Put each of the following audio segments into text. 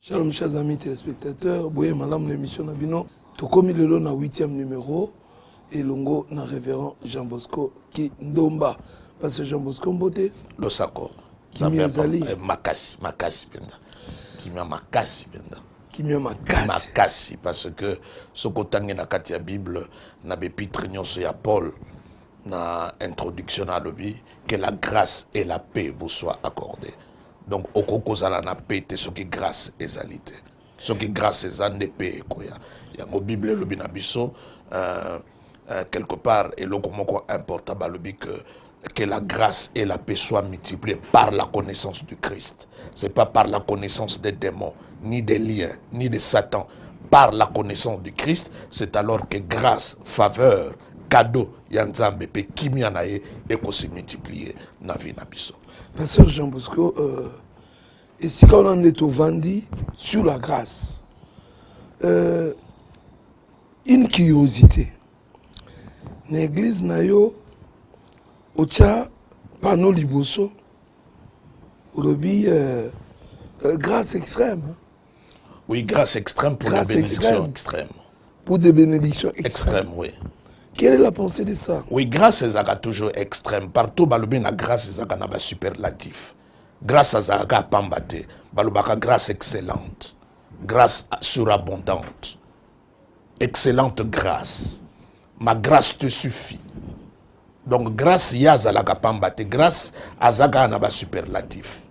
Shalom chers amis téléspectateurs, boye madame l'émission Nabino, tokomi lelo na 8e numéro et longo na révérend Jean Bosco qui ndomba parce que Jean Bosco mbote losako Kimia Zali makasi penda Kimia makasi penda Kimia makasi parce que ce kotangi na kati ya Bible na bepitre nyonso ya Paul na introduction à l'obi que la grâce et la paix vous soient accordées. Donc, au kokozala na paix, ce qui grâce et zalité. Ce qui grâce et zande paix, koya. Il y a une Bible, le binabiso, quelque part, et le komoko important, que la grâce et la paix soient multipliées par la connaissance du Christ. C'est pas par la connaissance des démons, ni des liens, ni de Satan. Par la connaissance du Christ, c'est alors que grâce, faveur, cadeau, yanzambe, pe kimianae, et qu'on se multiplier na vie nabiso. Pasteur Jean Bosco, et si quand on est au Vandi sur la grâce, une curiosité. L'église nayo ocha panneau liboso grâce extrême. Oui, grâce extrême pour grâce des bénédictions extrêmes. Pour des bénédictions extrêmes. Oui. Quelle est la pensée de ça? Oui, grâce à Zaga toujours extrême. Partout, balobi na grâce à Zaga na ba superlatif. Grâce à Zaga pambate, balobaka grâce excellente, grâce surabondante, excellente grâce. Ma grâce te suffit. Donc grâce ya zalaka pambate, grâce à Zaga na ba superlatif.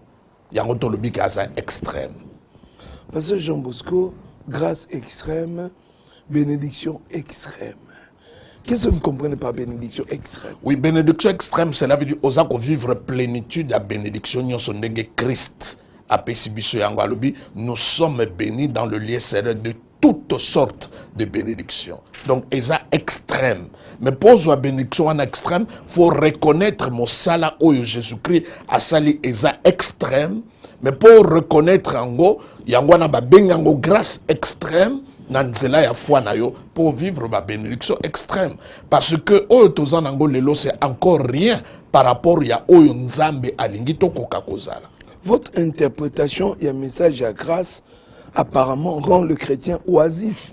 Yango to lobi ka za extrême. Parce que Jean Bosco, grâce extrême, bénédiction extrême. Qu'est-ce que vous comprenez par bénédiction extrême? Oui, bénédiction extrême, cela veut dire osako vivre plénitude à bénédiction nyonso ndenge Christ a pesibiso yango alobi, nous sommes bénis dans le lieu sacré de toutes sortes de bénédictions. Donc, eza extrême. Mais pour la bénédiction en extrême, faut reconnaître mon sala oyo Jésus-Christ a sali eza extrême. Mais pour reconnaître yango, yango na ba bengango grâce extrême. Nanzela ya foi na yo pour vivre ma bénédiction extrême parce que oyo tozana ngo lelo c'est encore rien par rapport ya oyo nzambe alingi to koka kozala. Votre interprétation et un message à grâce apparemment rend le chrétien oisif.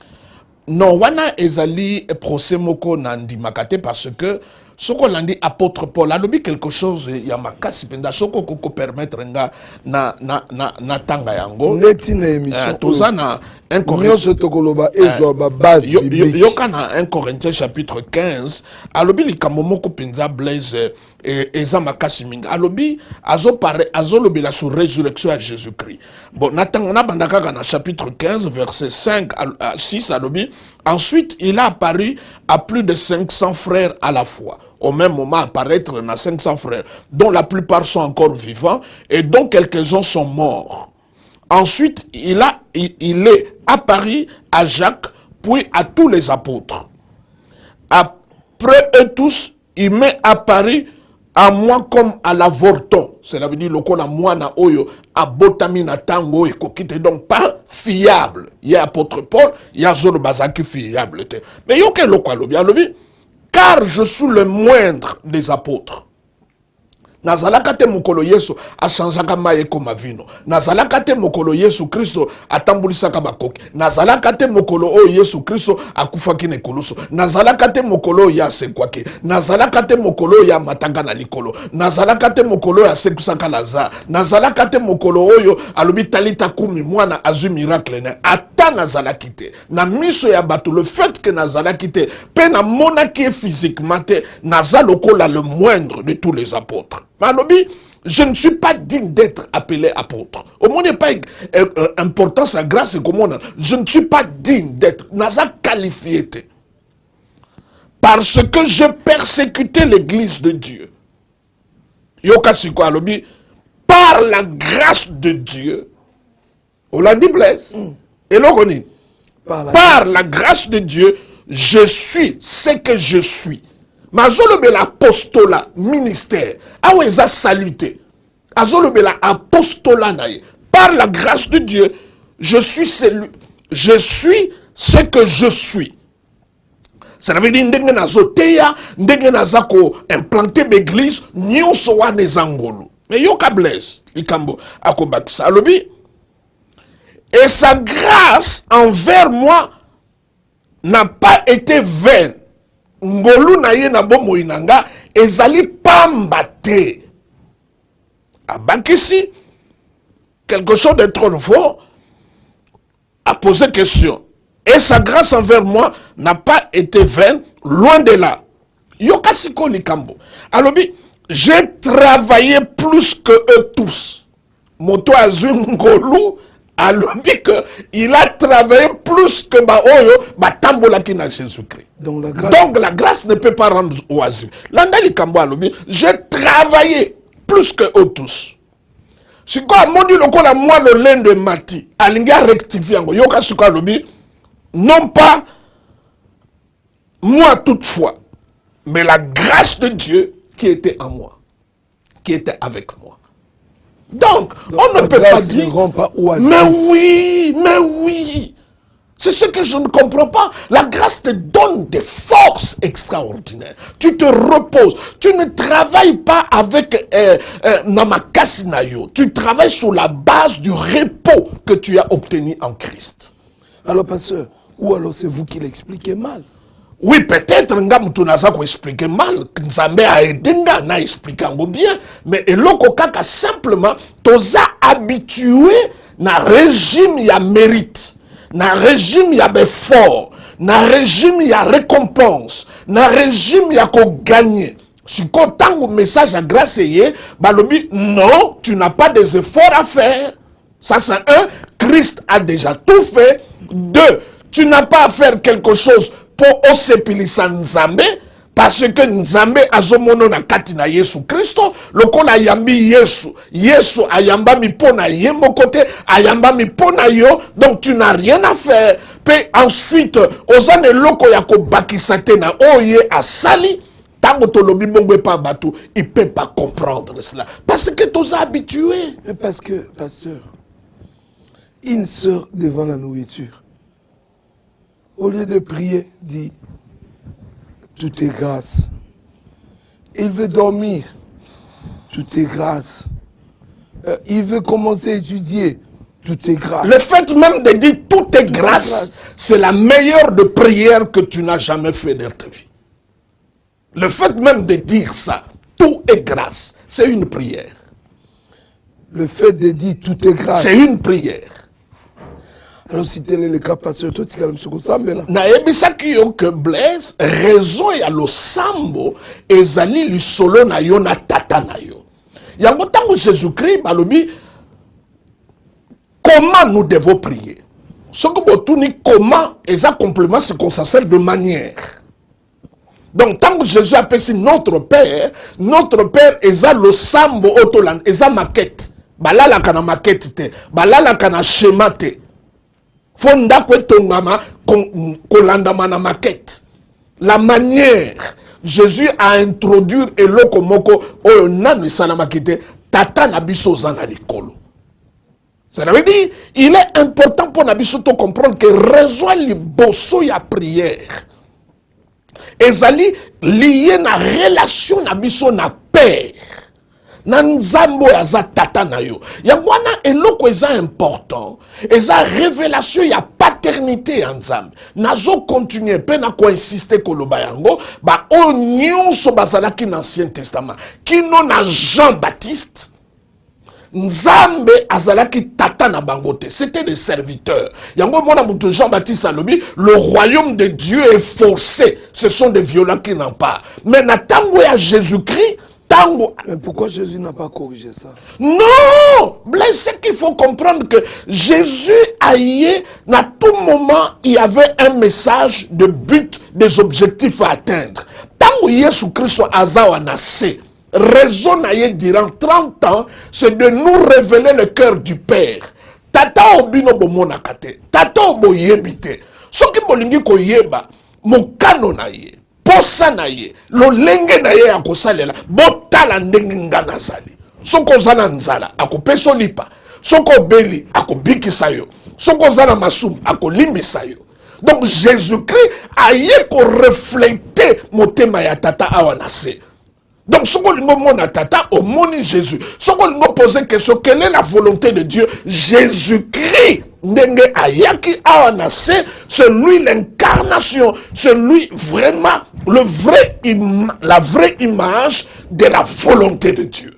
Non, wana ezali procès moko nandi makate parce que soko landi apôtre Paul alobi quelque chose ya makasi penda soko koko permettre nga na tanga yango neti na émission tozana 1 Corinthiens base biblique yokana 1 Corinthiens chapitre 15 alobi likambo moko penza Blaise eza makasi mingi alobi azolobela sur résurrection à Jésus-Christ. Bon natanga na bandaka na chapitre 15 verset 5 à 6 alobi ensuite il a apparu à plus de 500 frères à la fois. Au même moment apparaître dans 500 frères, dont la plupart sont encore vivants et dont quelques-uns sont morts. Ensuite, il est apparu à Jacques, puis à tous les apôtres. Après eux tous, il m'est apparu à moi comme à l'avorton. Cela veut dire le moi na oyo a botamina tango et kokite donc pas fiable. Il y a apôtre Paul, il y a zone bazaki fiable. Mais il y a le car je suis le moindre des apôtres. Nazalaka te mokolo Yesu achangeaka maye koma vino. Nazalaka te mokolo Yesu Kristo atambulisaka bakoki. Nazalaka te mokolo o Yesu Kristo akufaki na ekulusu. Nazalaka te mokolo ya sekwaki. Nazalaka te mokolo ya matanga na likolo. Nazalaka te mokolo ya sekusaka Lazare. Nazalaka te mokolo oyo alobi talita kumi mwana azu miracle na ata nazalaki te. Na miso ya bato le fait que nazalaki te pe na monaki physiquement te nazalokola le moindre de tous les apôtres. Malobi, je ne suis pas digne d'être appelé apôtre. Au moins, il n'y a pas importance à grâce et comment je ne suis pas digne d'être. Naza qualifié. Parce que je persécutais l'église de Dieu. Yoka Siko Alobi, par la grâce de Dieu, on l'a dit Blaise. Et l'oroni, par la grâce de Dieu, je suis ce que je suis. Mazolobe l'apostolat, ministère, aweza saluté. Azolobe l'apostolat nae. Par la grâce de Dieu, je suis ce que je suis. Ça veut dire ndenge nazoteya, ndenge nazako implanter l'église, nyonso wane zangolo. Mais yoka Blaise, ikambo akobakisa alobi Et sa grâce envers moi n'a pas été vaine. Ngolu na ye na bomo inanga ezali pamba te. Abakisi, quelque chose de trop fort, a posé question. Et sa grâce envers moi n'a pas été vaine, loin de là. Yokasiko likambo. Alobi, j'ai travaillé plus que eux tous. Moto Azungolu, alobi que il a travaillé plus que Baoyo, Batambola qui n'a Jésus-Christ. Donc la grâce ne peut pas rendre oisif. Landa likambo alobi, j'ai travaillé plus que eux tous. Si quoi mon dit le la moi le lin de Mati, alinga rectifier ngo yoka suka alobi, non pas moi toutefois, mais la grâce de Dieu qui était en moi, qui était avec moi. Donc on ne peut pas dire, mais oui, c'est ce que je ne comprends pas. La grâce te donne des forces extraordinaires. Tu te reposes. Tu ne travailles pas avec Namakasinayo. Tu travailles sur la base du repos que tu as obtenu en Christ. Alors, pasteur, ou alors c'est vous qui l'expliquez mal? Oui, peut-être Ngamutunaza ko expliquer mal. Nzambe a aidé na expliquer bien. Mais eloko kaka simplement, toza habitué na régime ya mérite. Na régime ya effort, na régime ya récompense, na régime ya ko gagner. Si quand message à grâce yé, balobi non, tu n'as pas des efforts à faire. Ça c'est un, Christ a déjà tout fait. Deux, tu n'as pas à faire quelque chose pour osepilisa Nzambe, parce que Nzambe azomono na kati na Yesu Christo, lokola yambi Yesu ayamba mi pona ye mokote, ayamba mi pona yo, donc tu n'as rien à faire. Puis ensuite, ozane loko yako bakisate na oye asali, tango tolobi bongwe pa batou, il peut pas comprendre cela. Parce que tu es habitué. Parce que, pasteur, une sœur devant la nourriture, au lieu de prier, dit, tout est grâce. Il veut dormir, tout est grâce. Il veut commencer à étudier, tout est grâce. Le fait même de dire tout est grâce, c'est la meilleure de prière que tu n'as jamais fait dans ta vie. Le fait même de dire ça, tout est grâce, c'est une prière. Le fait de dire tout est grâce, c'est une prière. Alors si tel est le cas, pasteur, toi tu as là. Na ebisaki yo que Blaise raison ya lo sambo ezali li solo na yo na tata na yo. Yango tango Jésus-Christ balobi comment nous devons prier. Ce que botuni comment eza complément c'est qu'on s'assert de manière. Donc tango Jésus appelle notre Père eza lo sambo otolan eza maquette. Balala kana maquette te, balala kana schéma te. Fonda kwetongama kolandama na maquette. La manière Jésus a introduit eloko moko oyo nani salamakite tata na biso zana likolo. Ça veut dire il est important pour nabiso to comprendre que raison liboso ya prière ezali lié na relation na biso na père. Na nzambo ya za tata na yo. Yangwana eloko eza important. Eza révélation ya paternité ya nzambe. Nazo continuer pe na ko insister koloba yango ba o nyonso bazalaki na Ancien Testament. Kino na Jean-Baptiste nzambe azalaki tata na bangote. C'était des serviteurs. Yango mona muto Jean-Baptiste alobi le royaume de Dieu est forcé. Ce sont des violents qui n'en parlent. Mais na tango ya Jésus-Christ tango. Mais pourquoi Jésus n'a pas corrigé ça? Non! Blaise, c'est qu'il faut comprendre que Jésus a yé, à tout moment, il y avait un message de but, des objectifs à atteindre. Tango Yesu Christ azawa nase, raison à yé durant 30 ans, c'est de nous révéler le cœur du Père. Tata obino bomona kate, tata obo yebite. Soki bolingi ko yeba, mokano na ye. Posa na ye, lo lenge na ye akosalela, botala ndenge nga nazali. Soko zana nzala, akopeso lipa. Soko beli, akobikisa yo. Soko zana masum, akolimbisa yo. Donc Jésus-Christ a ye ko refléter motema ya tata awanase. Donc soko lingo mona tata, omoni Jésus. Soko lingo poser question, quelle est la volonté de Dieu? Jésus-Christ ndenge ayaki awana, c'est lui l'incarnation, c'est lui vraiment la vraie image de la volonté de Dieu.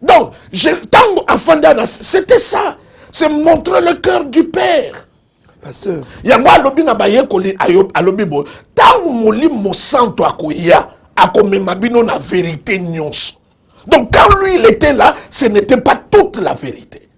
Donc, tango afandana, c'était ça, c'est montrer le cœur du Père. Pasteur. Yango alobi na bayekoli alobi bo, tango molimo santo akoya, akomema bino na vérité nyonso. Donc quand lui il était là, ce n'était pas toute la vérité.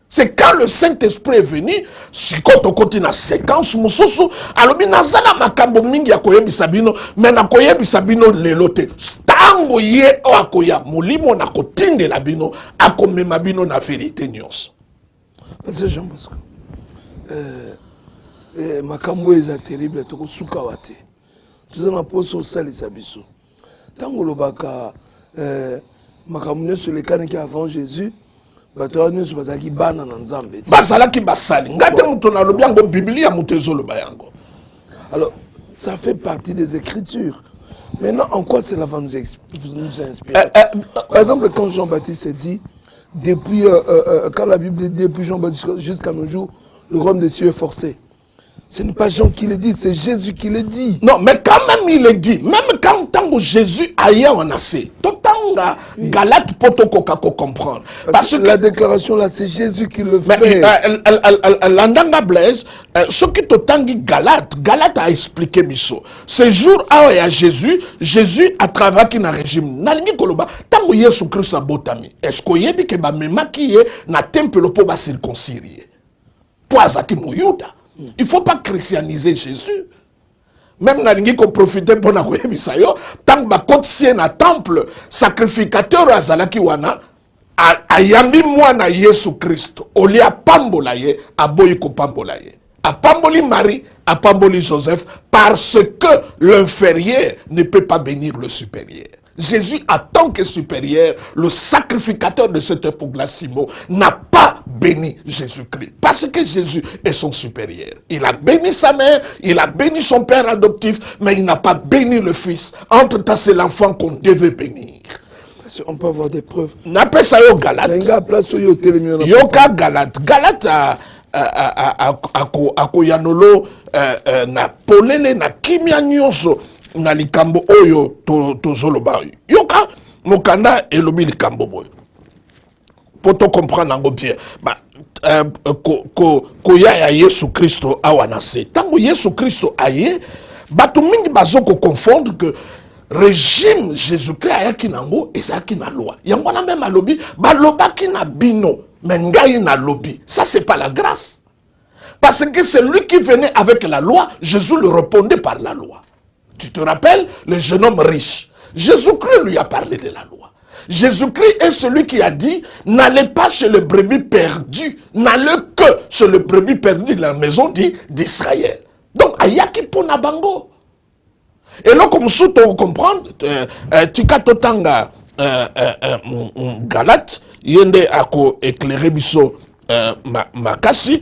C'est quand le Saint-Esprit est venu, si quand on continue la séquence, mususu, alobi nazala makambo mingi ya koyebisa bino, mais na koyebisa bino lelote. Tango ye o akoya, molimo na kotinde la bino, akomema bino na vérité nyonso. Parce que Jean Bosco, makambo eza terrible, toko suka wate. Tout ça poso salisa biso. Tango lobaka makambo sur les cannes qui avant Jésus, bato nyonso bazaki bana na Nzambe. Bazalaki basali. Ngate muto na lobi yango Biblia mutezo loba yango. Alors, ça fait partie des Écritures. Maintenant, en quoi cela va nous inspirer? Par exemple, quand Jean-Baptiste dit, depuis, quand la Bible dit, depuis Jean-Baptiste jusqu'à nos jours, le royaume des cieux est forcé. Ce n'est pas Jean qui le dit, c'est Jésus qui le dit. Non, mais quand même il le dit. Même quand tango Jésus aïe en assez. Totanga Galate potoko kako comprendre. Parce que la déclaration là, c'est Jésus qui le fait. Mais l'andanga Blaise, ce qui totangi Galate a expliqué biso. Ce jour à Jésus a travaillé dans le régime. Nalingi koloba tango Yesu Christ a botami. Est-ce que yebi ke ba memakiye na temple po ba circoncirier. Poazaki mouyuda. Il ne faut pas christianiser Jésus. Même nalingi ko profiter pour na koyebisa yo, tant ba kotsien na temple, sacrificateur azalaki wana, ayambi mwana Yesu Christo, oli apambola ye, aboyi ko pambola ye. Apamboli Marie, apamboli Joseph, parce que l'inférieur ne peut pas bénir le supérieur. Jésus, en tant que supérieur, le sacrificateur de cette époque-là, Simon, n'a pas béni Jésus-Christ. Parce que Jésus est son supérieur. Il a béni sa mère, il a béni son père adoptif, mais il n'a pas béni le fils. Entre-temps, c'est l'enfant qu'on devait bénir. On peut avoir des preuves. On appelle ça yo Galate. Yoka Galate. Galate a koyanolo na polele na kimia nyonso. Na likambo oyo to zoloba yoka mokanda elobi likambo boy poto comprendre nango bien ba ko ya Yesu Christo awana se tango Yesu Christo aye bato mingi bazoko confondre que régime Jésus-Christ ayaki nango ezaki na loi yango na même alobi balobaki na bino mais ngai na lobi ça c'est pas la grâce parce que c'est lui qui venait avec la loi. Jésus le répondait par la loi. Tu te rappelles, le jeune homme riche. Jésus-Christ lui a parlé de la loi. Jésus-Christ est celui qui a dit, n'allez pas chez le brebis perdu, n'allez que chez le brebis perdu de la maison d'Israël. Donc, ayaki pona bango. Et là, comme ça, tu comprends, tika totanga Galate, yende ako éclairer biso makasi,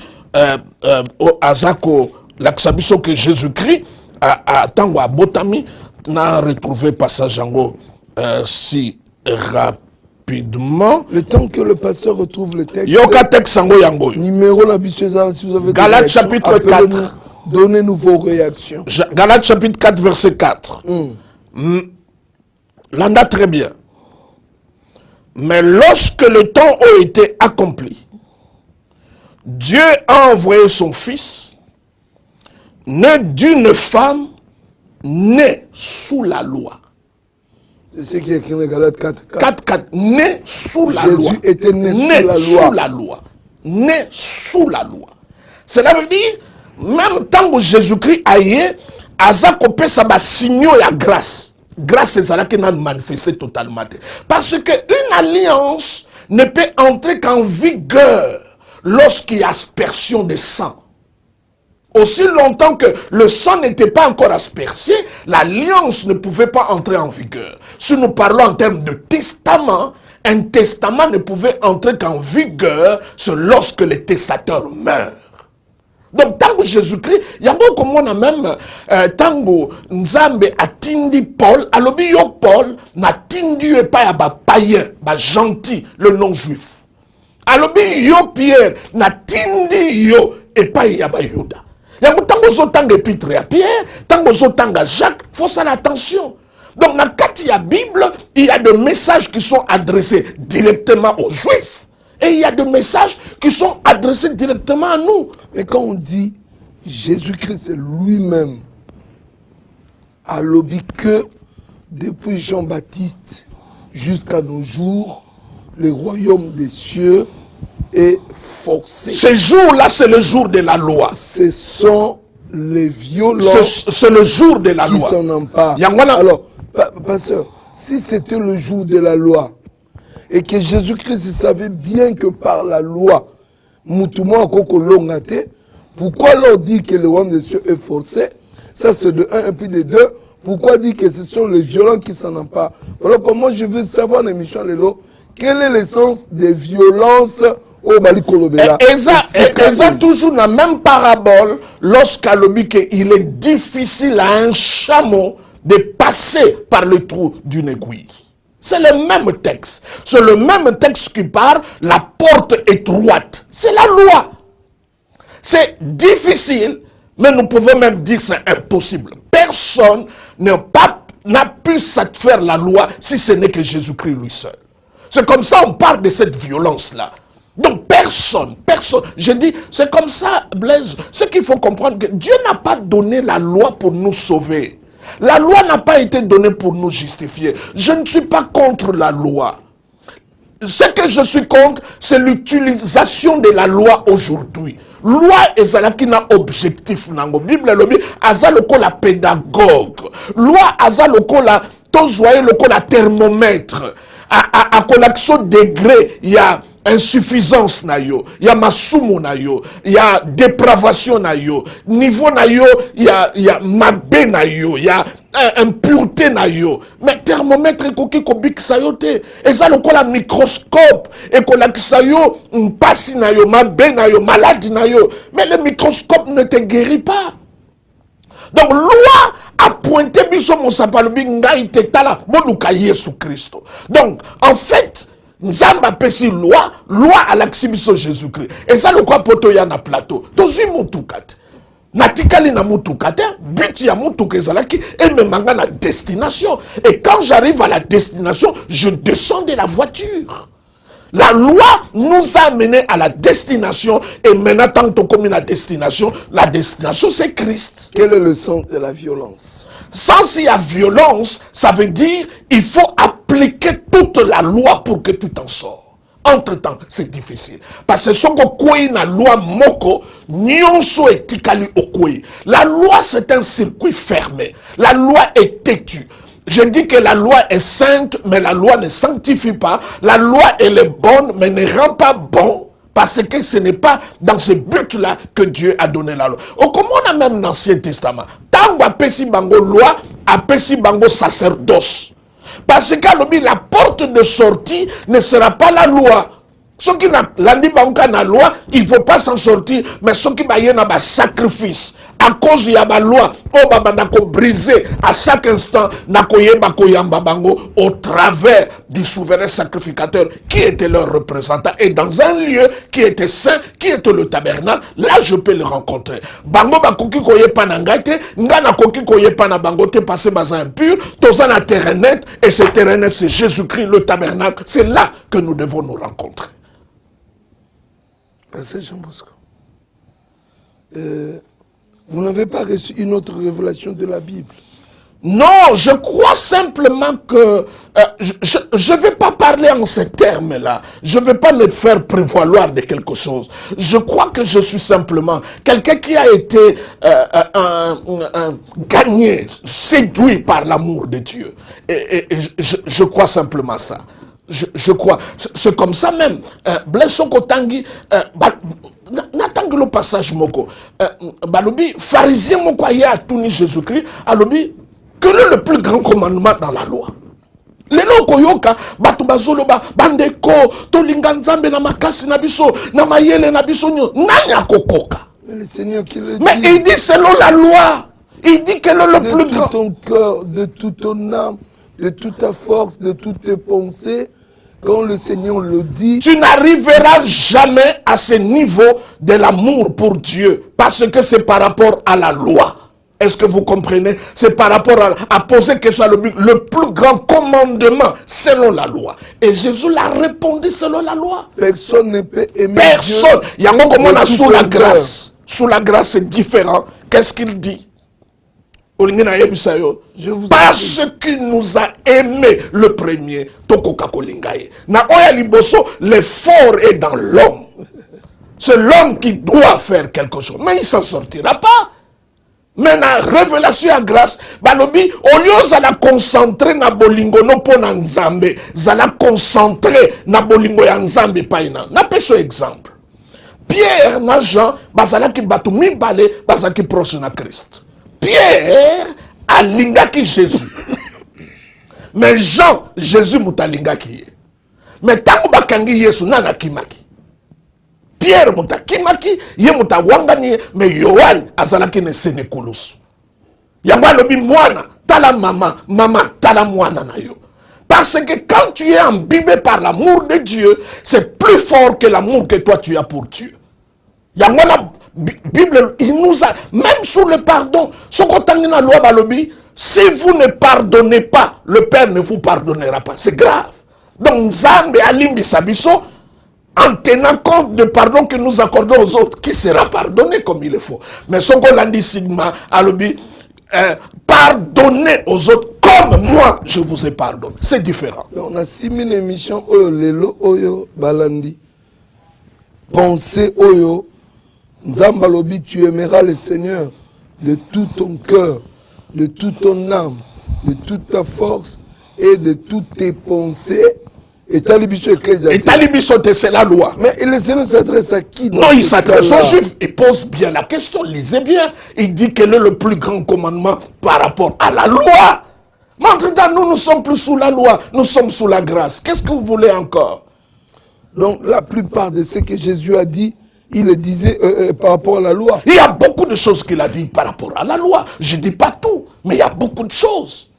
azako laksabiso que Jésus-Christ à tango à botami n'a retrouvé passage yango si rapidement. Le temps que le pasteur retrouve le texte. Yoka texte yango yango. Numéro la bisouza si vous avez Galates chapitre 4. Donnez-nous vos réactions. Galates chapitre 4 verset 4. L'anda très bien. Mais lorsque le temps a été accompli, Dieu a envoyé son fils, né d'une femme, né sous la loi. C'est ce qui est écrit dans Galates 4. 4, né sous la Jésus loi. Jésus était né sous la loi. Né sous la loi. Cela veut dire, même tant que Jésus-Christ aille, Azakopé ça va signer la grâce. Grâce c'est ça qui n'a manifesté totalement. Parce qu'une alliance ne peut entrer qu'en vigueur lorsqu'il y a aspersion de sang. Aussi longtemps que le sang n'était pas encore aspergé, l'alliance ne pouvait pas entrer en vigueur. Si nous parlons en termes de testament, un testament ne pouvait entrer qu'en vigueur lorsque le testateur meurt. Donc, tant que Jésus-Christ, il y a beaucoup de monde même, tant que Nzambe a tindi Paul, alobi yo Paul, n'a tindi pas à païen, gentil, le non-juif. Alobi yo Pierre, n'a tindi epai yo epai ya bayuda. Yango tango zotanga épître ya Pierre, tango zotanga Jacques, faut faire attention. Donc dans la Bible, il y a des messages qui sont adressés directement aux Juifs et il y a des messages qui sont adressés directement à nous. Mais quand on dit Jésus-Christ lui-même a lobby que depuis Jean-Baptiste jusqu'à nos jours, le royaume des cieux est forcé. Ce jour-là, c'est le jour de la loi. Ce sont les violents c'est le jour de la qui loi. s'en emparent. Yangwana. Alors, pasteur, si c'était le jour de la loi et que Jésus-Christ savait bien que par la loi, Moutouma Koko Longate, pourquoi leur dit que le royaume des cieux est forcé? Ça, c'est de 1 et puis de 2. Pourquoi dire que ce sont les violents qui s'en emparent? Voilà comment je veux savoir, l'émission Lelo, quel est le sens des violences au Mali Kolobela. Et ça toujours dans la même parabole, lorsqu'à l'obique, il est difficile à un chameau de passer par le trou d'une aiguille. C'est le même texte. C'est le même texte qui parle, la porte étroite. C'est la loi. C'est difficile, mais nous pouvons même dire que c'est impossible. Personne n'a pu satisfaire la loi si ce n'est que Jésus-Christ lui seul. C'est comme ça on parle de cette violence-là. Donc personne, je dis, c'est comme ça, Blaise, ce qu'il faut comprendre, que Dieu n'a pas donné la loi pour nous sauver. La loi n'a pas été donnée pour nous justifier. Je ne suis pas contre la loi. Ce que je suis contre, c'est l'utilisation de la loi aujourd'hui. Loi ezalaki na objectif nango. Bible lobi azaloko la pédagogue. Loi azaloko la tozwaye loko la thermomètre. À connexion degré, il y a insuffisance na yo, il y a masumu na yo, il y a dépravation na yo, niveau na yo, il y a mabé na yo, il y a impureté na yo. Mais thermomètre koki kobik sayote, et ça le la microscope et kolakisa yo mpasi na yo, mabé na yo, maladie na yo. Mais le microscope ne te guérit pas. Donc loi a pointé biso mon sapalobi ngai tetala boluka Yesu Christo. Donc en fait Nzamba pesi loi à l'axibiso Jésus-Christ. Et ça le quoi poto ya na plateau. Tozi mutukat. Natikali na mutukat, but ya mutukat ezalaki et me manga na destination. Et quand j'arrive à la destination, je descends de la voiture. La loi nous a amenés à la destination et maintenant tant qu'on comme la destination c'est Christ. Quel est le sens de la violence? Sans il y a violence, ça veut dire il faut appliquer toute la loi pour que tu t'en sors. Entre-temps, c'est difficile. Parce que si on a la loi moko, nyonso etikali okwe. La loi c'est un circuit fermé. La loi est têtue. Je dis que la loi est sainte, mais la loi ne sanctifie pas. La loi, elle est bonne, mais ne rend pas bon. Parce que ce n'est pas dans ce but-là que Dieu a donné la loi. Oh, comme on a même dans l'Ancien Testament, tant qu'on a bango loi, a bango sacerdoce. Parce que la porte de sortie ne sera pas la loi. Ceux qui n'ont la loi, il ne faut pas s'en sortir, mais ceux qui ont sacrifice. À cause de la loi, on va briser à chaque instant au travers du souverain sacrificateur qui était leur représentant. Et dans un lieu qui était saint, qui était le tabernacle, là je peux le rencontrer. Bango bakoki koye panangate, ngana koki koye panabangote passé bazan impur, tozan la terre net, et ce terrain net c'est Jésus-Christ, le tabernacle. C'est là que nous devons nous rencontrer. Pasteur Jean Bosco. Vous n'avez pas reçu une autre révélation de la Bible? Non, je crois simplement que je ne vais pas parler en ces termes-là. Je ne vais pas me faire prévaloir de quelque chose. Je crois que je suis simplement quelqu'un qui a été gagné, séduit par l'amour de Dieu. Et je crois simplement ça. Je crois. C'est comme ça même. Blaise Kotangi, n'attends le passage moko. Balobi, pharisien moko a tourné Jésus-Christ, alobi, quel est le plus grand commandement dans la loi? Lelo koyoka, batu bazoloba, bandeko, tolinga nzambe na makasi na biso, na mayele na biso nyo, nanya kokoka. Le Seigneur qui le dit. Mais il dit selon la loi. Il dit quel est le plus grand. De tout ton cœur, de toute ton âme, de toute ta force, de toutes tes pensées, Quand le Seigneur le dit, tu n'arriveras jamais à ce niveau de l'amour pour Dieu parce que c'est par rapport à la loi. Est-ce que vous comprenez? C'est par rapport à poser que soit le plus grand commandement selon la loi. Et Jésus l'a répondu selon la loi. personne ne peut aimer Personne. Il y a un moment de sous tout la son grâce. Sous la grâce, c'est différent. Qu'est-ce qu'il dit? Je vous Parce qu'il nous a aimé le premier, tokoka kolingaye. Na oya liboso, l'effort est dans l'homme. C'est l'homme qui doit faire quelque chose. Mais il ne s'en sortira pas. Mais la révélation à grâce, balobi, au lieu de la concentrer na bolingo no po na nzambe, zala concentrer na bolingo ya nzambe pa ina. Na peso exemple. Pierre na Jean, bazala ki batu mibale, bazala ki proche na Christ. Pierre alingaki Jésus. Mais Jean, Jésus mutalingaki ye. Mais tango bakangi Yesu nana kimaki. Pierre mutakimaki, ye mutawangani, mais Yohan azalaki ne senekulusu. Yamba lobi mwana, tala mama, mama, tala mwana na yo. Parce que quand tu es imbibé par l'amour de Dieu, c'est plus fort que l'amour que toi tu as pour Dieu. Yamba la Bible, il nous a, même sous le pardon, si vous ne pardonnez pas, le Père ne vous pardonnera pas. C'est grave. Donc, Nzambe alimbi sabiso, en tenant compte du pardon que nous accordons aux autres, qui sera pardonné comme il le faut. Mais son Golandi Sigma, alobi, pardonnez aux autres comme moi je vous ai pardonné. C'est différent. On a 6000 émissions, oyo, lelo, oyo, balandi. Pensez, oyo, Nzamba lobi, tu aimeras le Seigneur de tout ton cœur, de toute ton âme, de toute ta force et de toutes tes pensées. Et Talibiso ecclésiastique. Et Talibiso, c'est la loi. Mais le Seigneur s'adresse à qui? Non, il s'adresse aux Juifs. Il pose bien la question, lisez bien. Il dit quel est le plus grand commandement par rapport à la loi. Maintenant, nous ne sommes plus sous la loi, nous sommes sous la grâce. Qu'est-ce que vous voulez encore? Donc, la plupart de ce que Jésus a dit, il le disait par rapport à la loi. Il y a beaucoup de choses qu'il a dit par rapport à la loi. Je ne dis pas tout, mais il y a beaucoup de choses.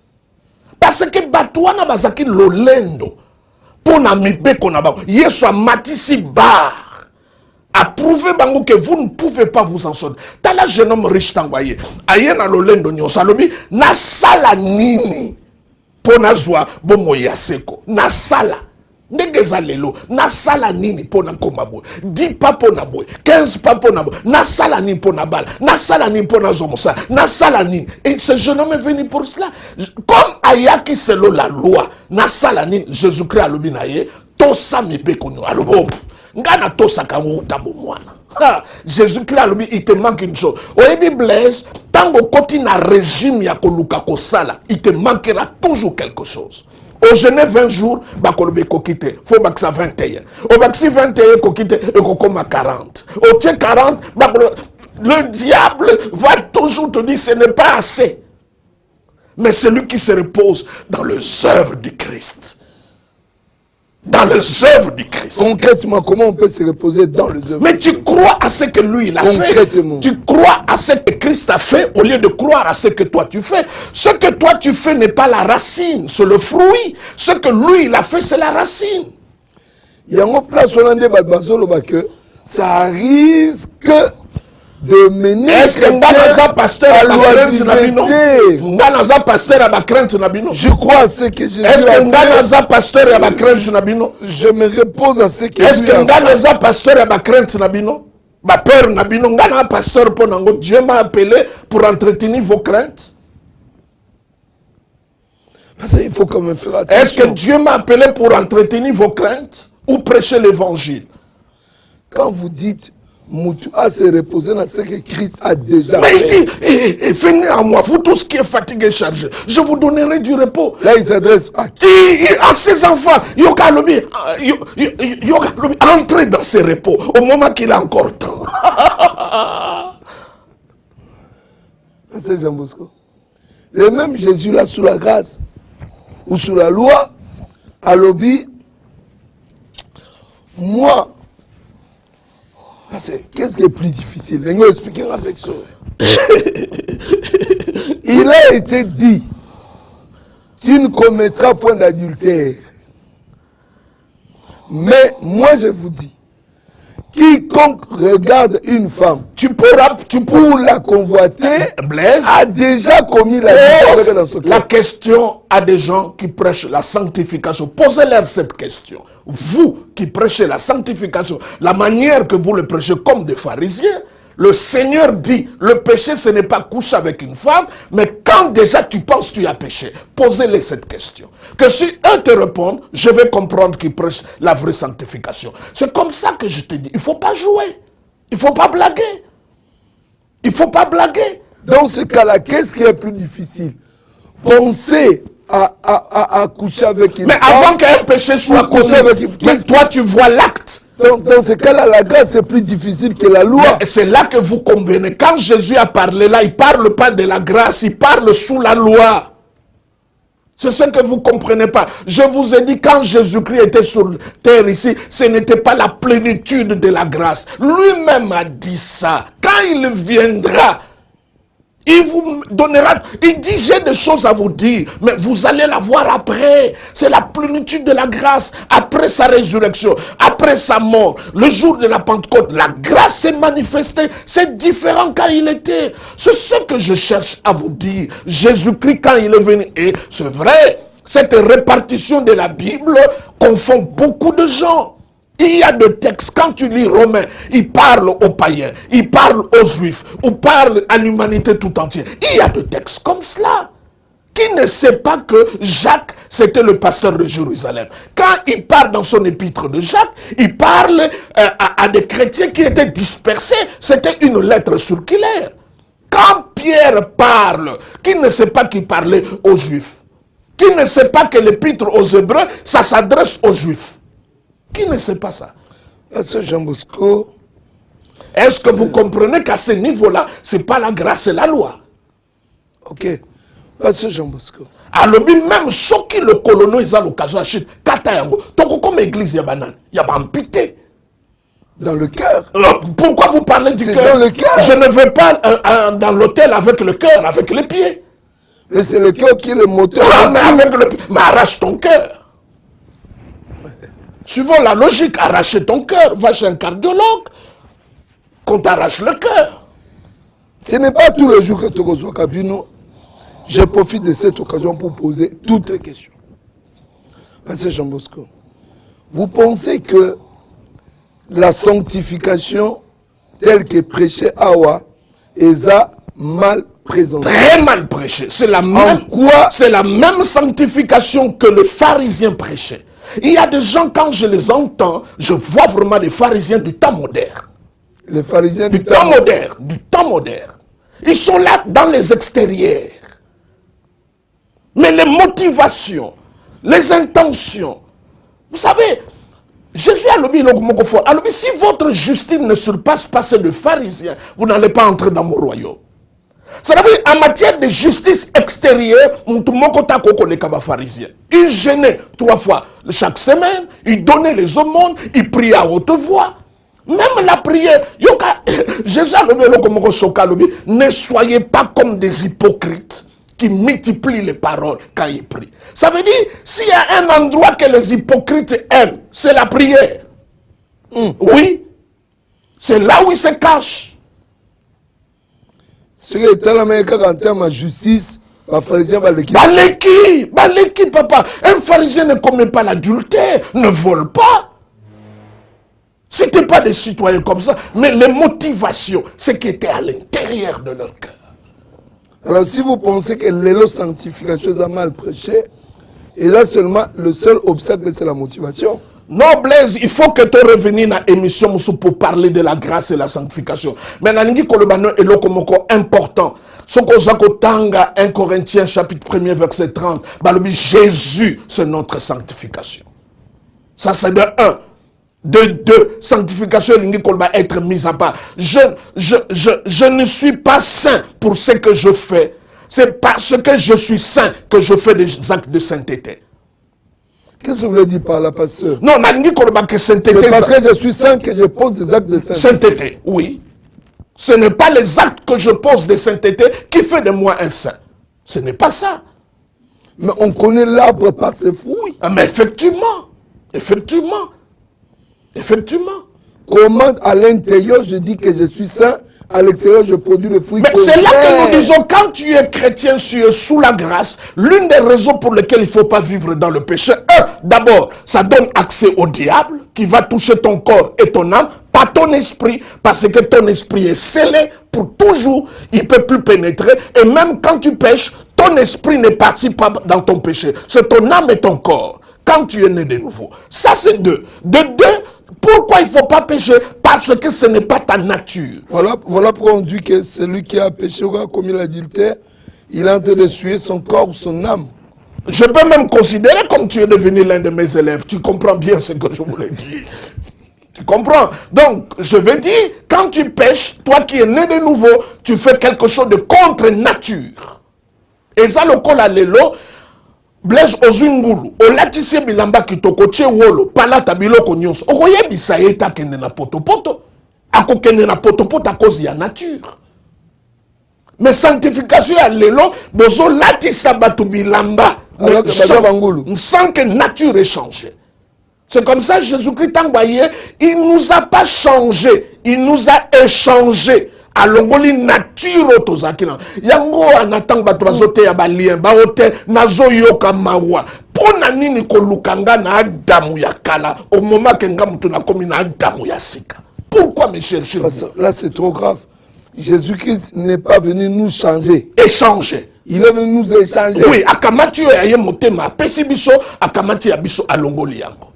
Parce que Batouana Bazaki Lolendo, pour n'amiper qu'on a Yesu a matisi bar, a prouvé bango que vous ne pouvez pas vous en sortir. T'as la jeune homme riche t'envoyé. Ayen a Lolendo nyosalobi, na sala nini, pour nazwa bomo yaseko, na sala. Ndegeza lelo na sala nini pona koma boy 10 pas pona boy 15 pas pona boy na sala nini pona bala na sala nini pona zomosa na sala nini. Et ce jeune homme est venu pour cela comme ayaki selon la loi na sala nini. Jésus-Christ a lobi na ye to sa mepe konyo alobo ngana to sakango utabo mwana. Jésus-Christ a lobi il te manque une chose. Oyebi Blaise tango koti na régime ya koluka kosala il te manquera toujours quelque chose. Au Genève 20 jours, bakolobe kokite, faut baksa 21. Au baxi 21 kokite, et kokoma 40. Au tché 40, le diable va toujours te dire ce n'est pas assez. Mais celui qui se repose dans les œuvres du Christ. Dans les œuvres du Christ. Concrètement, comment on peut se reposer dans les œuvres? Mais tu crois à ce que lui il a fait. Tu crois à ce que Christ a fait au lieu de croire à ce que toi tu fais. Ce que toi tu fais n'est pas la racine, c'est le fruit. Ce que lui il a fait, c'est la racine. Il y a une place où on a dit ça risque de mener. Est-ce que Nganaza pasteur à Nganaza pasteur à ma crainte nabino? Je crois à ce que Jésus a fait. Est-ce que Nganaza pasteur à ma crainte nabino? Je me repose à ce que Est-ce que Nganaza pasteur à ma crainte nabino? Ma père nabino Ngana pasteur pour nango. Dieu m'a appelé pour entretenir vos craintes. Parce qu'il faut quand même faire attention. Est-ce que Dieu m'a appelé pour entretenir vos craintes ou prêcher l'évangile? Quand vous dites Moutou a se reposer dans ce que Christ a déjà mais fait. il dit, venez à moi, vous tous qui êtes fatigués et chargés, je vous donnerai du repos. Là, il s'adresse à qui? À ses enfants, entrez dans ce repos au moment qu'il a encore temps. C'est Jean Bosco. Le même Jésus là, sous la grâce ou sous la loi, à l'objet, moi, qu'est-ce qui est plus difficile? Je vais expliquer avec ça. Il a été dit, tu ne commettras point d'adultère. Mais moi je vous dis, quiconque regarde une femme pour la convoiter Blaise, a déjà commis la pose dans son la cœur. question à des gens qui prêchent la sanctification. Posez-leur cette question. Vous qui prêchez la sanctification, la manière que vous le prêchez comme des pharisiens, le Seigneur dit, le péché ce n'est pas coucher avec une femme, mais quand déjà tu penses que tu as péché, posez-les cette question. Que si eux te répondent, je vais comprendre qu'ils prêchent la vraie sanctification. C'est comme ça que je te dis, il ne faut pas jouer, il ne faut pas blaguer. Il ne faut pas blaguer. Dans ce cas-là, qu'est-ce qui est plus difficile? Penser à coucher avec une Mais femme. avant qu'un péché soit commis, mais toi tu vois l'acte. Dans ce cas-là, la grâce est plus difficile que la loi. C'est là que vous convenez. Quand Jésus a parlé là, il ne parle pas de la grâce, il parle sous la loi. C'est ce que vous ne comprenez pas. Je vous ai dit, quand Jésus-Christ était sur terre ici, ce n'était pas la plénitude de la grâce. Lui-même a dit ça. Quand il viendra, il vous donnera, il dit j'ai des choses à vous dire, mais vous allez la voir après. C'est la plénitude de la grâce, après sa résurrection, après sa mort, le jour de la Pentecôte, la grâce s'est manifestée. C'est différent quand il était. C'est ce que je cherche à vous dire. Jésus-Christ quand il est venu, et c'est vrai, cette répartition de la Bible confond beaucoup de gens. Il y a des textes, quand tu lis Romains, il parle aux païens, il parle aux juifs, ou parle à l'humanité tout entière. Il y a des textes comme cela. Qui ne sait pas que Jacques, c'était le pasteur de Jérusalem? Quand il parle dans son épître de Jacques, il parle à des chrétiens qui étaient dispersés. C'était une lettre circulaire. Quand Pierre parle, qui ne sait pas qu'il parlait aux juifs? Qui ne sait pas que l'épître aux Hébreux, ça s'adresse aux juifs? Qui ne sait pas ça? Pasteur Jean Bosco. Est-ce que vous comprenez qu'à ce niveau-là, ce n'est pas la grâce, c'est la loi? Ok. Pasteur Jean Bosco. Alors, même ceux qui le colono, ils ont l'occasion d'acheter. Donc, comme église, il y a banane, il y a ampité. Dans le cœur. Pourquoi vous parlez du cœur? Dans le cœur. Je ne veux pas dans l'hôtel avec le cœur, avec les pieds. Mais c'est le cœur qui est le moteur. Ah, mais arrache ton cœur. Suivant la logique, arracher ton cœur, va chez un cardiologue, qu'on t'arrache le cœur. Ce n'est pas tous les jours que tu reçois Kabino. Je profite de cette occasion pour poser toutes les questions. Pasteur Jean Bosco, vous pensez que la sanctification telle que prêchée Awa est mal présentée? Très mal prêchée. C'est la même sanctification que le pharisien prêchait. Il y a des gens, quand je les entends, je vois vraiment les pharisiens du temps moderne. Les pharisiens du temps moderne. Du temps moderne. Ils sont là dans les extérieurs. Mais les motivations, les intentions. Vous savez, Jésus a dit, si votre justice ne surpasse pas celle de pharisiens, vous n'allez pas entrer dans mon royaume. Ça veut dire, en matière de justice extérieure, il gênait 3 fois chaque semaine, il donnait les aumônes, il priait à haute voix. Même la prière, Jésus a dit, ne soyez pas comme des hypocrites qui multiplient les paroles quand ils prient. Ça veut dire, s'il y a un endroit que les hypocrites aiment, c'est la prière. Oui, c'est là où ils se cachent. Ce qui est en termes de justice, les pharisiens vont l'équipe. Baleki, papa. Un pharisien ne commet pas l'adultère, ne vole pas. C'était pas des citoyens comme ça, mais les motivations, ce qui était à l'intérieur de leur cœur. Alors si vous pensez que l'élo sanctification est mal prêché, et là seulement le seul obstacle c'est la motivation. Non, Blaise, il faut que tu reviennes dans l'émission pour parler de la grâce et la sanctification. Mais dans est important. Ce que 1 Corinthiens chapitre 1er verset 30, Jésus c'est notre sanctification. Ça c'est de 1. De 2, sanctification va être mise à part. Je ne suis pas saint pour ce que je fais. C'est parce que je suis saint que je fais des actes de sainteté. Qu'est-ce que vous voulez dire par là, pasteur? Non, c'est parce que je suis saint que je pose des actes de sainteté. Sainteté, oui. Ce n'est pas les actes que je pose de sainteté qui fait de moi un saint. Ce n'est pas ça. Mais on connaît l'arbre par ses fruits. Mais effectivement. Effectivement. Comment à l'intérieur je dis que je suis saint, à l'extérieur je produis le fruit. Mais c'est là que nous disons, quand tu es chrétien, tu es sous la grâce, l'une des raisons pour lesquelles il ne faut pas vivre dans le péché, d'abord, ça donne accès au diable, qui va toucher ton corps et ton âme, pas ton esprit, parce que ton esprit est scellé pour toujours, il ne peut plus pénétrer, et même quand tu pêches, ton esprit ne participe pas dans ton péché, c'est ton âme et ton corps, quand tu es né de nouveau. Ça c'est deux. De deux, pourquoi il ne faut pas pécher? Parce que ce n'est pas ta nature. Voilà pourquoi on dit que celui qui a péché ou a commis l'adultère, il est en train de suer son corps ou son âme. Je peux même considérer comme tu es devenu l'un de mes élèves. Tu comprends bien ce que je voulais dire. Tu comprends? Donc, je veux dire, quand tu pêches, toi qui es né de nouveau, tu fais quelque chose de contre nature. Et ça, le col à l'élo, Blaise Ozungulu, olatisi bilamba kitoko tche wolo, palata biloko nyonso. Okoye bisayeta kende na potopoto. Ako kende na potopoto à cause de la nature. Mais sanctification à l'élo, bozo latisa batu bilamba. Sans que nature ait changé. C'est comme ça Jésus-Christ envoyé, il ne nous a pas changé, il nous a échangé. Alongoli nature otozakina yango anatang bato bazote ya balien baote nazo yoka mawa pona nini kolukanga na Adamu ya kala au moment que nga mutu na komi na Adamu ya sika. Pourquoi me chercher? Là c'est trop grave. Jésus-Christ n'est pas venu nous changer, échanger. Il est venu nous échanger. Oui, akamati yo ya ye motema pesi biso akamati ya biso alongoli yango.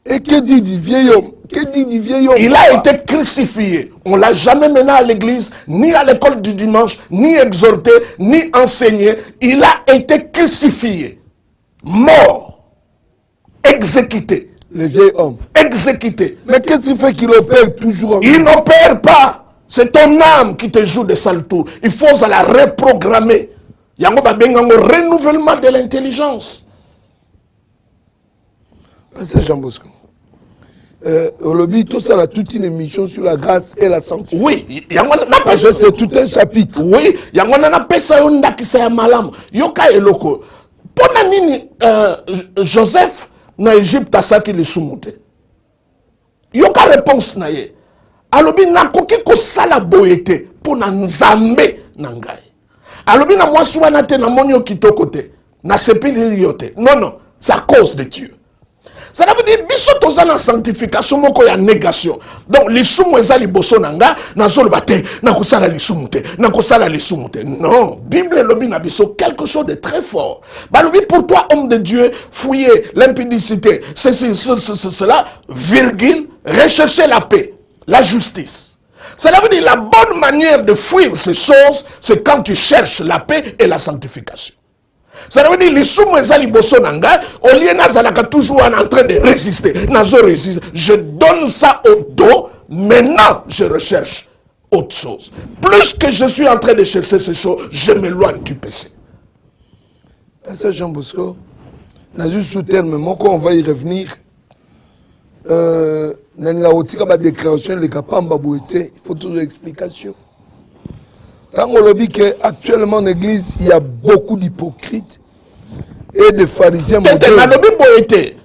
Et que dit du vieil homme? Que dit du vieil homme? Il a été crucifié. On ne l'a jamais mené à l'église, ni à l'école du dimanche, ni exhorté, ni enseigné. Il a été crucifié, mort, exécuté. Le vieil homme. Exécuté. Mais qu'est-ce qui fait qu'il opère toujours? Il n'opère pas. C'est ton âme qui te joue des sales tours. Il faut la reprogrammer. Il y a un renouvellement de l'intelligence. C'est Jean Bosco. Au lobby, tout ça, a toute une émission sur la grâce et la sanctification. Oui, c'est tout un chapitre. Oui, il y a un pesa yonda qui s'est malam. Yoka eloko. Pona nini Joseph na Égypte a ça qui les soumonté. Yoka réponse na ye. Alobi na koki ko sala boyete pona nzambe na ngai. Alobi na mwasi wana te na moni yo kitoko te. Na sepeli yote. Non non, c'est à cause de Dieu. Ça veut dire biso toza na sanctification moko ya négation. Donc lisumu eza liboso nanga na zolo bate na kosala lisumu te, na kosala lisumu te. Non, Bible lobi na biso quelque chose de très fort. Bah lobi pour toi homme de Dieu, fouiller l'impudicité, cela virgule, rechercher la paix, la justice. Cela veut dire la bonne manière de fuir ces choses, c'est quand tu cherches la paix et la sanctification. Ça veut dire les soumoues ezali bosso nanga, au lieu nazalaka toujours en train de résister, nazo résiste. Je donne ça au dos, maintenant je recherche autre chose. Plus que je suis en train de chercher ces choses, je m'éloigne du péché. C'est Jean Bosco. Dans un sous-terme, on va y revenir. Dans la déclaration, il faut toujours explication. Quand on dit qu'actuellement en église, il y a beaucoup d'hypocrites et de pharisiens.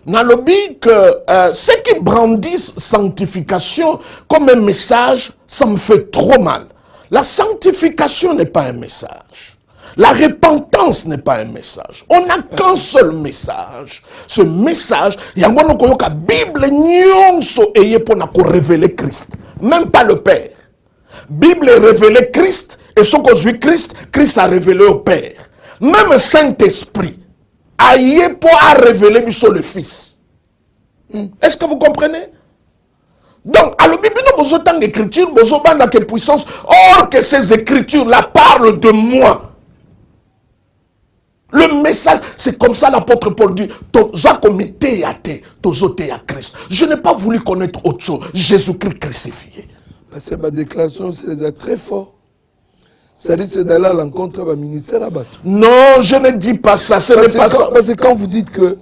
Nalobi que ceux qui brandissent sanctification comme un message, ça me fait trop mal. La sanctification n'est pas un message. La repentance n'est pas un message. On n'a qu'un seul message. Ce message, il y a une Bible nyonso eye pour révéler Christ. Même pas le Père. Bible révélé Christ. Et ce que je Christ, Christ a révélé au Père. Même Saint-Esprit a révélé sur le Fils. Est-ce que vous comprenez? Donc, à l'Bible, nous avons autant d'écritures, nous avons de puissance. Or que ces écritures-là parlent de moi. Le message, c'est comme ça l'apôtre Paul dit, je n'ai pas voulu connaître autre chose. Jésus-Christ crucifié. Parce que ma déclaration, c'est très fort. C'est d'aller à l'encontre du ministère à battre. Non, je ne dis pas ça. Ce n'est pas ça. Parce que quand vous dites que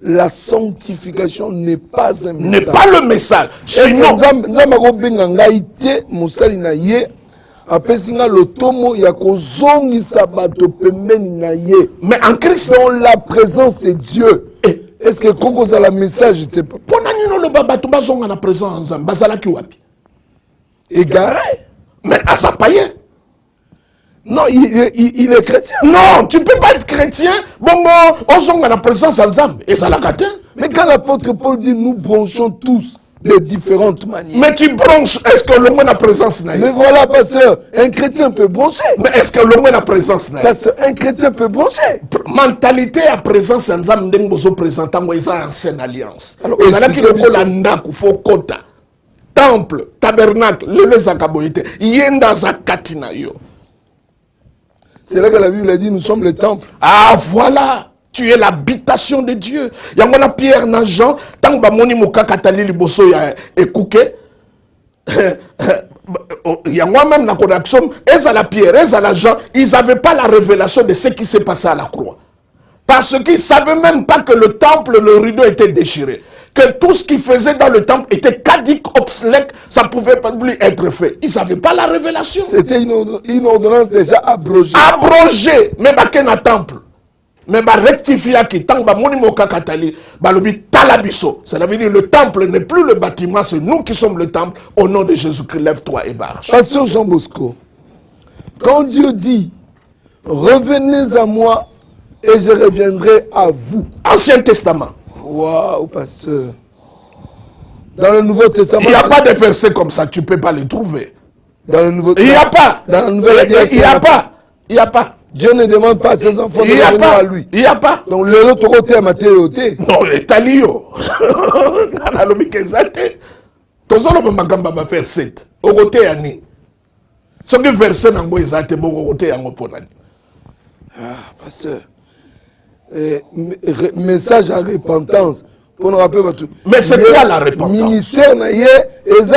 la sanctification n'est pas un message. N'est pas le message. Sinon, mais en Christ, dans la présence de Dieu, est-ce que quand vous avez le message, était Ponanino le baba tu bazonga na présence bazala ki wapi. égaré? Mais à sa païen. Non, il est chrétien. Non, tu ne peux pas être chrétien. Bon, on s'en a la présence en Zam. Et ça l'a gâté. Mais quand l'apôtre Paul dit nous branchons tous de différentes manières. Mais tu branches, est-ce que le mot la présence n'a Mais voilà, pasteur, un chrétien peut brancher. Mais est-ce que le mot la présence n'a Parce qu'un chrétien peut brancher. Mentalité à présence en Zam n'engo présentant moi ça ancienne alliance. Alors, et ça là qui le ko landa ku fo kota. Temple, tabernacle, le zakaboyete, yenda zakatina yo. C'est là que la Bible a dit nous sommes le temple. Ah voilà, tu es l'habitation de Dieu. Yangona Pierre na Jean, tant ba moni muka katali liboso ya ekouke. Yangwa même na correction, eza la Pierre, eza la Jean, ils n'avaient pas la révélation de ce qui s'est passé à la croix. Parce qu'ils ne savaient même pas que le temple, le rideau était déchiré. Que tout ce qu'ils faisaient dans le temple était caduc, obsolète, ça ne pouvait pas plus être fait. Ils n'avaient pas la révélation. C'était une ordonnance déjà abrogée. Abrogée, mais pas qu'un temple. Mais bah rectifier qui tant bah monimoka katali, bah le but talabiso. Cela veut dire le temple n'est plus le bâtiment, c'est nous qui sommes le temple. Au nom de Jésus-Christ, lève-toi et marche. Pasteur Jean Bosco, quand Dieu dit revenez à moi et je reviendrai à vous. Ancien Testament. Waouh, pasteur. Dans le Nouveau Testament. Il n'y a pas de versets comme ça, tu ne peux pas les trouver. Dans le Nouveau Il n'y a pas. Dans le Nouvel Alliance, il n'y a pas. Il n'y a pas. Dieu ne demande pas à ses enfants de revenir à lui. Il n'y a pas. Donc le autre côté à Matthieu. Non, Talio. Dans le Mikezate. Tozolo Makamba va faire 7. Au côté Ani. Ce que verset dans le Zate, bon, au côté Yango Ponani. Ah, pasteur. Message à repentance. Pour nous rappeler tout. Mais c'est quoi la repentance? Ministère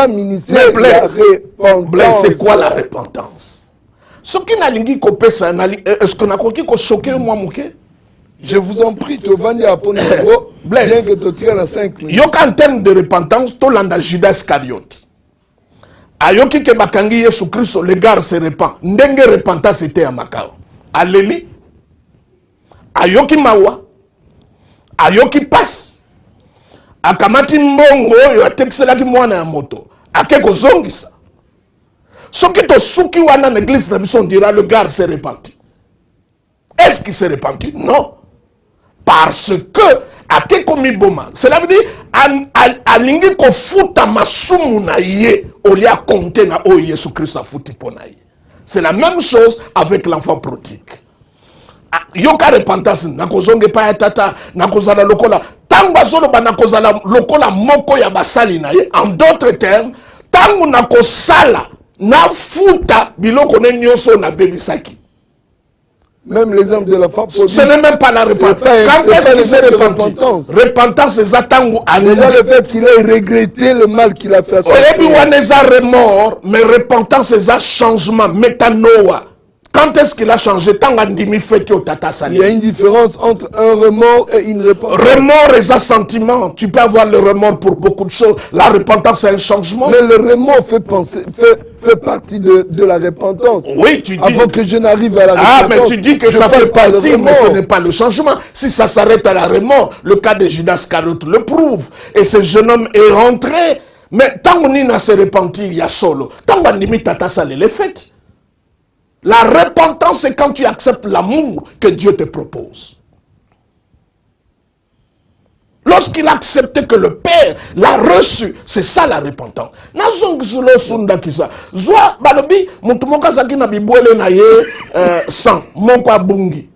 ministère de la repentance. C'est quoi la repentance? Ce qui n'a lingi kopé ça, est-ce qu'on a croqué qu'on choqué moi mouké? Je vous en prie, tu vas venir à ton niveau, bien que tu tires à 5 minutes. Yoka en termes de repentance, tu l'as Judas Iscariote. Ayoki ke bakangi Yesu Christ, le gars se repent. Ndenge repentance c'était à Macao. Aleli. Ayoki mawa. Ayoki passe. Akamati mbongo, yo atekselaki mwana ya moto. Akeko zongisa. Ce qui te souki wana l'église, on dira le gars s'est repenti. Est-ce qu'il s'est repenti? Non. Parce que, à Kekomi Boma, cela veut dire, à l'ingi ko futa masumu na ye, au lieu de compter na o Yesu Christ a fouti pona ye. C'est la même chose avec l'enfant prodigue. Yoka repentance, na kozonge pa ya tata, na kozala lokola, tanga zolo ba na kozala lokola moko ya basali na ye, en d'autres termes, tangu na kozala, na futa biloko ne nyonso na bebisaki. Même l'exemple de l'enfant prodigue. Ce n'est même pas la repentance. Quand est-ce qu'il s'est repenti? Repentance, c'est Zatangu à déjà le fait qu'il ait regretté le mal qu'il a fait à son frère. Et puis, on est remords, mais repentance, c'est un changement, métanoa. Quand est-ce qu'il a changé? Il y a une différence entre un remords et une repentance. Remords et un sentiment. Tu peux avoir le remords pour beaucoup de choses. La repentance, c'est un changement. Mais le remords fait partie de la repentance. Oui, tu dis. Avant que je n'arrive à la repentance. Ah, mais tu dis que ça fait partie, mais ce n'est pas le changement. Si ça s'arrête à la remords, le cas de Judas Iscariote le prouve. Et ce jeune homme est rentré. Mais tant qu'on n'a se repenti, il y a solo. Tant qu'on limite à ta salle, les fêtes. La repentance, c'est quand tu acceptes l'amour que Dieu te propose. Lorsqu'il a accepté que le Père l'a reçu, c'est ça la repentance. Nazong zulo sunda kisa. Zwa balobi mutumoka zaki na bibwele na ye sang monko abungi.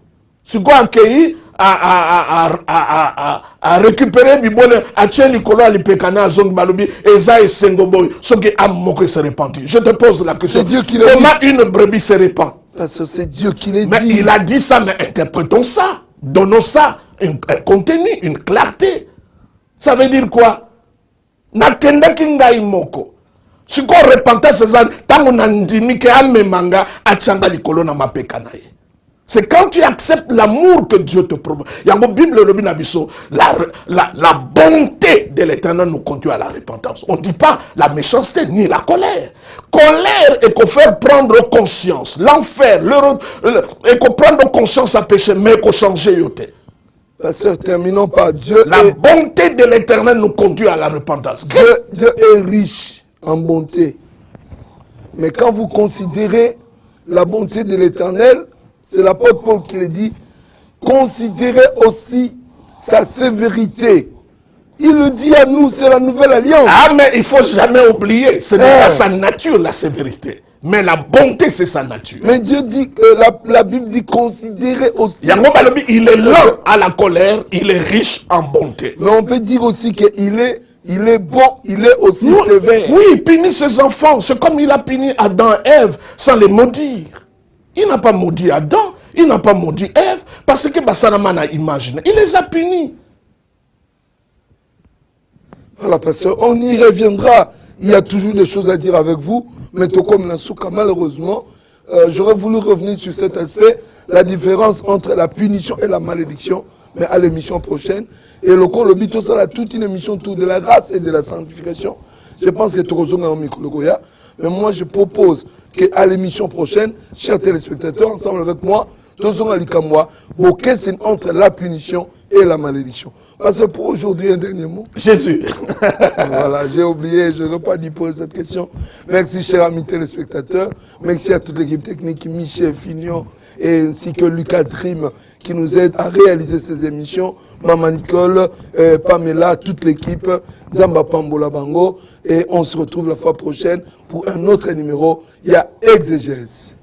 Siko akei à récupérer bibwele a tien likolo alipekana zong balobi eza esengo boy soki amoko se repentir. Je te pose la question. Comment une brebis se repent? Parce que c'est Dieu qui l'a dit. Mais il a dit ça, mais interprétons ça. Donnons ça un contenu, une clarté. Ça veut dire quoi? Nakenda kinga imoko. Si qu'on repentait ces ânes, tant on a dit que amemanga achanga likolo na mapekanaye. C'est quand tu acceptes l'amour que Dieu te propose. Il y a une Bible, la bonté de l'Éternel nous conduit à la repentance. On ne dit pas la méchanceté ni la colère. Colère est qu'on fait prendre conscience. L'enfer, et qu'on prendre conscience à péché, mais qu'on change yote. Pasteur, terminons par Dieu. La bonté de l'Éternel nous conduit à la repentance. Dieu est riche en bonté. Mais quand vous considérez la bonté de l'Éternel, c'est l'apôtre Paul qui le dit, considérez aussi sa sévérité. Il le dit à nous, c'est la nouvelle alliance. Ah, mais il ne faut jamais oublier, ce n'est pas sa nature, la sévérité. Mais la bonté, c'est sa nature. Mais Dieu dit, la Bible dit, considérez aussi. Il est lent à la colère, il est riche en bonté. Mais on peut dire aussi qu'il est, bon, il est aussi sévère. Oui, il punit ses enfants. C'est comme il a puni Adam et Ève sans les maudire. Il n'a pas maudit Adam, il n'a pas maudit Ève, parce que Bassanaman a imaginé. Il les a punis. Voilà, pasteur, on y reviendra. Il y a toujours des choses à dire avec vous, mais tout comme Nassouka, malheureusement, j'aurais voulu revenir sur cet aspect, la différence entre la punition et la malédiction, mais à l'émission prochaine. Et le coup, le bito, ça a toute une émission autour de la grâce et de la sanctification. Je pense que tu as mais moi, je propose qu'à l'émission prochaine, chers téléspectateurs, ensemble avec moi, tous moi, c'est entre la punition et la malédiction. Parce que pour aujourd'hui, un dernier mot. Jésus. Voilà, j'ai oublié, je n'aurais pas dû poser cette question. Merci, chers amis téléspectateurs. Merci à toute l'équipe technique, Michel Fignon, et ainsi que Lucas Dream, qui nous aide à réaliser ces émissions. Maman Nicole, Pamela, toute l'équipe, Zamba Pambola Bango. Et on se retrouve la fois prochaine pour un autre numéro. Il y a Exégèse.